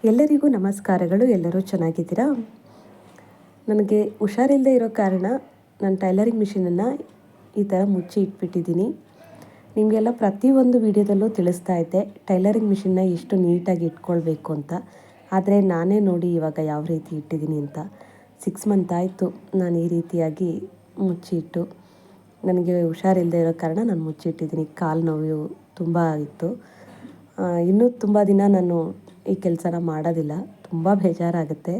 ಎಲ್ಲರಿಗೂ ನಮಸ್ಕಾರಗಳು. ಎಲ್ಲರೂ ಚೆನ್ನಾಗಿದ್ದೀರಾ? ನನಗೆ ಹುಷಾರಿಲ್ಲದೆ ಇರೋ ಕಾರಣ ನಾನು ಟೈಲರಿಂಗ್ ಮಿಷಿನನ್ನು ಈ ಥರ ಮುಚ್ಚಿ ಇಟ್ಬಿಟ್ಟಿದ್ದೀನಿ. ನಿಮಗೆಲ್ಲ ಪ್ರತಿಯೊಂದು ವಿಡಿಯೋದಲ್ಲೂ ತಿಳಿಸ್ತಾ ಇದ್ದೆ ಟೈಲರಿಂಗ್ ಮಿಷಿನ್ನ ಎಷ್ಟು ನೀಟಾಗಿ ಇಟ್ಕೊಳ್ಬೇಕು ಅಂತ. ಆದರೆ ನಾನೇ ನೋಡಿ ಇವಾಗ ಯಾವ ರೀತಿ ಇಟ್ಟಿದ್ದೀನಿ ಅಂತ. 6 ಮಂತ್ ಆಯಿತು ನಾನು ಈ ರೀತಿಯಾಗಿ ಮುಚ್ಚಿಟ್ಟು. ನನಗೆ ಹುಷಾರಿಲ್ಲದೆ ಇರೋ ಕಾರಣ ನಾನು ಮುಚ್ಚಿಟ್ಟಿದ್ದೀನಿ. ಕಾಲು ನೋವು ತುಂಬ ಆಗಿತ್ತು. ಇನ್ನೂ ತುಂಬ ದಿನ ನಾನು ಈ ಕೆಲಸನ ಮಾಡೋದಿಲ್ಲ. ತುಂಬ ಬೇಜಾರಾಗುತ್ತೆ.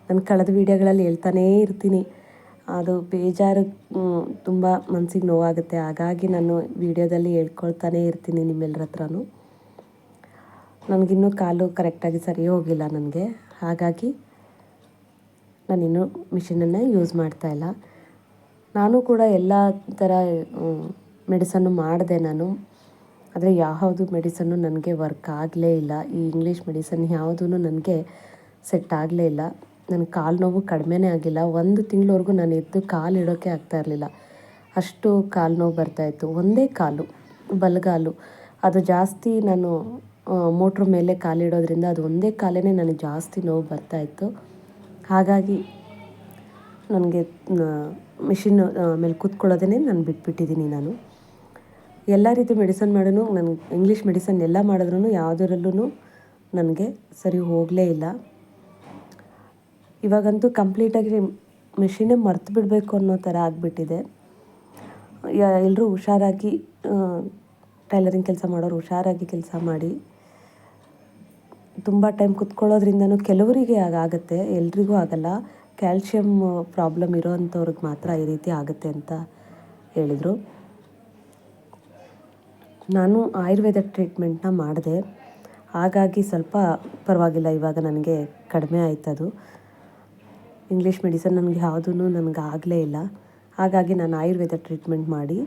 ನಾನು ಕಳೆದ ವೀಡಿಯೋಗಳಲ್ಲಿ ಹೇಳ್ತಾನೇ ಇರ್ತೀನಿ, ಅದು ಬೇಜಾರು ತುಂಬ ಮನಸ್ಸಿಗೆ ನೋವಾಗುತ್ತೆ. ಹಾಗಾಗಿ ನಾನು ವೀಡಿಯೋದಲ್ಲಿ ಹೇಳ್ಕೊಳ್ತಾನೇ ಇರ್ತೀನಿ ನಿಮ್ಮೆಲ್ಲರ ಹತ್ರನೂ. ನನಗಿನ್ನೂ ಕಾಲು ಕರೆಕ್ಟಾಗಿ ಸರಿ ಹೋಗಿಲ್ಲ ನನಗೆ. ಹಾಗಾಗಿ ನಾನಿನ್ನೂ ಮಿಷಿನನ್ನು ಯೂಸ್ ಮಾಡ್ತಾಯಿಲ್ಲ. ನಾನು ಕೂಡ ಎಲ್ಲ ಥರ ಮೆಡಿಸನ್ನು ಮಾಡಿದೆ ನಾನು. ಆದರೆ ಯಾವುದು ಮೆಡಿಸನ್ನು ನನಗೆ ವರ್ಕ್ ಆಗಲೇ ಇಲ್ಲ. ಈ ಇಂಗ್ಲೀಷ್ ಮೆಡಿಸನ್ ಯಾವುದೂ ನನಗೆ ಸೆಟ್ ಆಗಲೇ ಇಲ್ಲ. ನನ್ನ ಕಾಲು ನೋವು ಕಡಿಮೆನೇ ಆಗಿಲ್ಲ. 1 ತಿಂಗಳವರೆಗೂ ನಾನು ಎದ್ದು ಕಾಲು ಇಡೋಕ್ಕೆ ಆಗ್ತಾಯಿರಲಿಲ್ಲ. ಅಷ್ಟು ಕಾಲು ನೋವು ಬರ್ತಾಯಿತ್ತು. ಒಂದೇ ಕಾಲು, ಬಲಗಾಲು. ಅದು ಜಾಸ್ತಿ ನಾನು ಮೋಟ್ರ್ ಮೇಲೆ ಕಾಲಿಡೋದ್ರಿಂದ ಅದು ಒಂದೇ ಕಾಲೇ ನನಗೆ ಜಾಸ್ತಿ ನೋವು ಬರ್ತಾಯಿತ್ತು. ಹಾಗಾಗಿ ನನಗೆ ಮಿಷಿನ್ ಮೇಲೆ ಕೂತ್ಕೊಳ್ಳೋದೇ ನಾನು ಬಿಟ್ಬಿಟ್ಟಿದ್ದೀನಿ ನಾನು. ಎಲ್ಲ ರೀತಿ ಮೆಡಿಸನ್ ಮಾಡಿದ್ರು ನನಗೆ ಇಂಗ್ಲೀಷ್ ಮೆಡಿಸನ್ ಎಲ್ಲ ಮಾಡಿದ್ರೂ ಯಾವುದರಲ್ಲೂ ನನಗೆ ಸರಿ ಹೋಗಲೇ ಇಲ್ಲ. ಇವಾಗಂತೂ ಕಂಪ್ಲೀಟಾಗಿ ಮಿಷಿನೇ ಮರ್ತು ಬಿಡಬೇಕು ಅನ್ನೋ ಥರ ಆಗಿಬಿಟ್ಟಿದೆ. ಎಲ್ಲರೂ ಹುಷಾರಾಗಿ ಟೈಲರಿಂಗ್ ಕೆಲಸ ಮಾಡೋರು ಹುಷಾರಾಗಿ ಕೆಲಸ ಮಾಡಿ. ತುಂಬ ಟೈಮ್ ಕುತ್ಕೊಳ್ಳೋದ್ರಿಂದನೂ ಕೆಲವರಿಗೆ ಆಗುತ್ತೆ, ಎಲ್ರಿಗೂ ಆಗಲ್ಲ. ಕ್ಯಾಲ್ಶಿಯಮ್ ಪ್ರಾಬ್ಲಮ್ ಇರೋವಂಥವ್ರಿಗೆ ಮಾತ್ರ ಈ ರೀತಿ ಆಗುತ್ತೆ ಅಂತ ಹೇಳಿದರು. ನಾನು ಆಯುರ್ವೇದ ಟ್ರೀಟ್ಮೆಂಟ್ನ ಮಾಡಿದೆ. ಹಾಗಾಗಿ ಸ್ವಲ್ಪ ಪರವಾಗಿಲ್ಲ, ಇವಾಗ ನನಗೆ ಕಡಿಮೆ ಆಯ್ತದು. ಇಂಗ್ಲೀಷ್ ಮೆಡಿಸನ್ ನನಗೆ ಯಾವುದೂ ನನಗೆ ಆಗಲೇ ಇಲ್ಲ. ಹಾಗಾಗಿ ನಾನು ಆಯುರ್ವೇದ ಟ್ರೀಟ್ಮೆಂಟ್ ಮಾಡಿ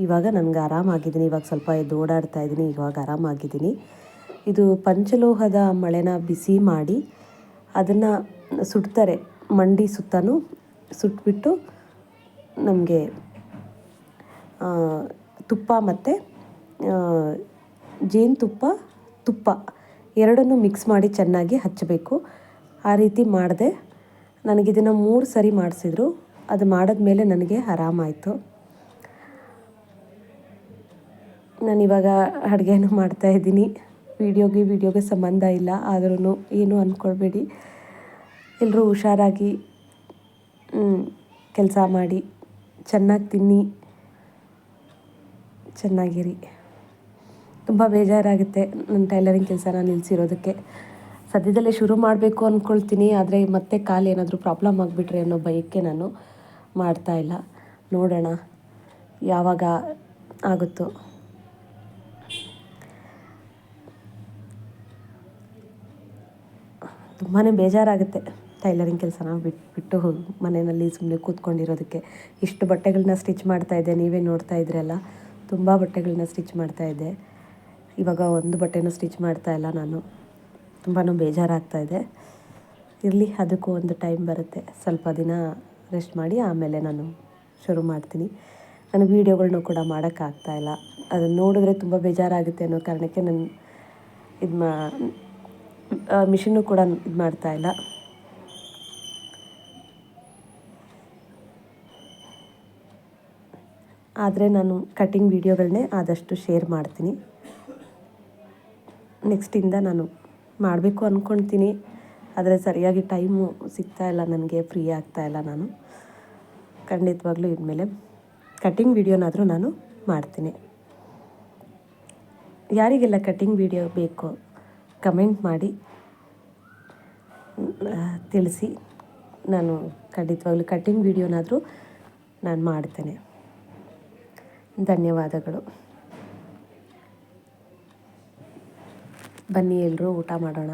ಇವಾಗ ನನಗೆ ಆರಾಮಾಗಿದ್ದೀನಿ. ಇವಾಗ ಸ್ವಲ್ಪ ಎದ್ದು ಓಡಾಡ್ತಾ ಇದ್ದೀನಿ. ಇವಾಗ ಆರಾಮಾಗಿದ್ದೀನಿ. ಇದು ಪಂಚಲೋಹದ ಮಳೆನ ಬಿಸಿ ಮಾಡಿ ಅದನ್ನು ಸುಡ್ತಾರೆ. ಮಂಡಿ ಸುತ್ತಲೂ ಸುಟ್ಬಿಟ್ಟು ನಮಗೆ ತುಪ್ಪ ಮತ್ತು ಜೇನುತುಪ್ಪ, ತುಪ್ಪ ಎರಡನ್ನೂ ಮಿಕ್ಸ್ ಮಾಡಿ ಚೆನ್ನಾಗಿ ಹಚ್ಚಬೇಕು. ಆ ರೀತಿ ಮಾಡಿದೆ. ನನಗಿದನ್ನು 3 ಸರಿ ಮಾಡಿಸಿದ್ರು. ಅದು ಮಾಡಿದ್ಮೇಲೆ ನನಗೆ ಆರಾಮಾಯಿತು. ನಾನಿವಾಗ ಅಡುಗೆನೂ ಮಾಡ್ತಾಯಿದ್ದೀನಿ. ವಿಡಿಯೋಗೆ ಸಂಬಂಧ ಇಲ್ಲ, ಆದ್ರೂ ಏನೂ ಅಂದ್ಕೊಳ್ಬೇಡಿ. ಎಲ್ಲರೂ ಹುಷಾರಾಗಿ ಕೆಲಸ ಮಾಡಿ, ಚೆನ್ನಾಗಿ ತಿನ್ನಿ, ಚೆನ್ನಾಗಿರಿ. ತುಂಬ ಬೇಜಾರಾಗುತ್ತೆ ನನ್ನ ಟೈಲರಿಂಗ್ ಕೆಲಸನ ನಿಲ್ಲಿಸಿರೋದಕ್ಕೆ. ಸದ್ಯದಲ್ಲೇ ಶುರು ಮಾಡಬೇಕು ಅಂದ್ಕೊಳ್ತೀನಿ. ಆದರೆ ಮತ್ತೆ ಕಾಲು ಏನಾದರೂ ಪ್ರಾಬ್ಲಮ್ ಆಗಿಬಿಟ್ರೆ ಅನ್ನೋ ಭಯಕ್ಕೆ ನಾನು ಮಾಡ್ತಾಯಿಲ್ಲ. ನೋಡೋಣ ಯಾವಾಗ ಆಗುತ್ತೋ. ತುಂಬಾ ಬೇಜಾರಾಗುತ್ತೆ ಟೈಲರಿಂಗ್ ಕೆಲಸನ ಬಿಟ್ಟು ಮನೆಯಲ್ಲಿ ಸುಮ್ಮನೆ ಕೂತ್ಕೊಂಡಿರೋದಕ್ಕೆ. ಇಷ್ಟು ಬಟ್ಟೆಗಳನ್ನ ಸ್ಟಿಚ್ ಮಾಡ್ತಾಯಿದ್ದೆ, ನೀವೇ ನೋಡ್ತಾ ಇದ್ರಲ್ಲ. ತುಂಬ ಬಟ್ಟೆಗಳನ್ನ ಸ್ಟಿಚ್ ಮಾಡ್ತಾಯಿದ್ದೆ. ಇವಾಗ ಒಂದು ಬಟ್ಟೆನೂ ಸ್ಟಿಚ್ ಮಾಡ್ತಾಯಿಲ್ಲ ನಾನು. ತುಂಬಾ ಬೇಜಾರಾಗ್ತಾಯಿದೆ. ಇರಲಿ, ಅದಕ್ಕೂ ಒಂದು ಟೈಮ್ ಬರುತ್ತೆ. ಸ್ವಲ್ಪ ದಿನ ರೆಸ್ಟ್ ಮಾಡಿ ಆಮೇಲೆ ನಾನು ಶುರು ಮಾಡ್ತೀನಿ. ನಾನು ವೀಡಿಯೋಗಳ್ನೂ ಕೂಡ ಮಾಡೋಕ್ಕಾಗ್ತಾಯಿಲ್ಲ. ಅದನ್ನು ನೋಡಿದ್ರೆ ತುಂಬ ಬೇಜಾರಾಗುತ್ತೆ ಅನ್ನೋ ಕಾರಣಕ್ಕೆ ನಾನು ಮಿಷಿನ್ನು ಕೂಡ ಇದು ಮಾಡ್ತಾಯಿಲ್ಲ. ಆದರೆ ನಾನು ಕಟ್ಟಿಂಗ್ ವೀಡಿಯೋಗಳನ್ನೇ ಆದಷ್ಟು ಶೇರ್ ಮಾಡ್ತೀನಿ. ನೆಕ್ಸ್ಟಿಂದ ನಾನು ಮಾಡಬೇಕು ಅಂದ್ಕೊಳ್ತೀನಿ. ಆದರೆ ಸರಿಯಾಗಿ ಟೈಮು ಸಿಗ್ತಾಯಿಲ್ಲ ನನಗೆ, ಫ್ರೀ ಆಗ್ತಾಯಿಲ್ಲ ನಾನು. ಖಂಡಿತವಾಗ್ಲೂ ಇನ್ಮೇಲೆ ಕಟ್ಟಿಂಗ್ ವೀಡಿಯೋನಾದರೂ ನಾನು ಮಾಡ್ತೀನಿ. ಯಾರಿಗೆಲ್ಲ ಕಟ್ಟಿಂಗ್ ವೀಡಿಯೋ ಬೇಕು ಕಮೆಂಟ್ ಮಾಡಿ ತಿಳಿಸಿ. ನಾನು ಖಂಡಿತವಾಗ್ಲೂ ಕಟ್ಟಿಂಗ್ ವೀಡಿಯೋನಾದರೂ ನಾನು ಮಾಡ್ತೇನೆ. ಧನ್ಯವಾದಗಳು. ಬನ್ನಿ ಎಲ್ಲರೂ ಊಟ ಮಾಡೋಣ.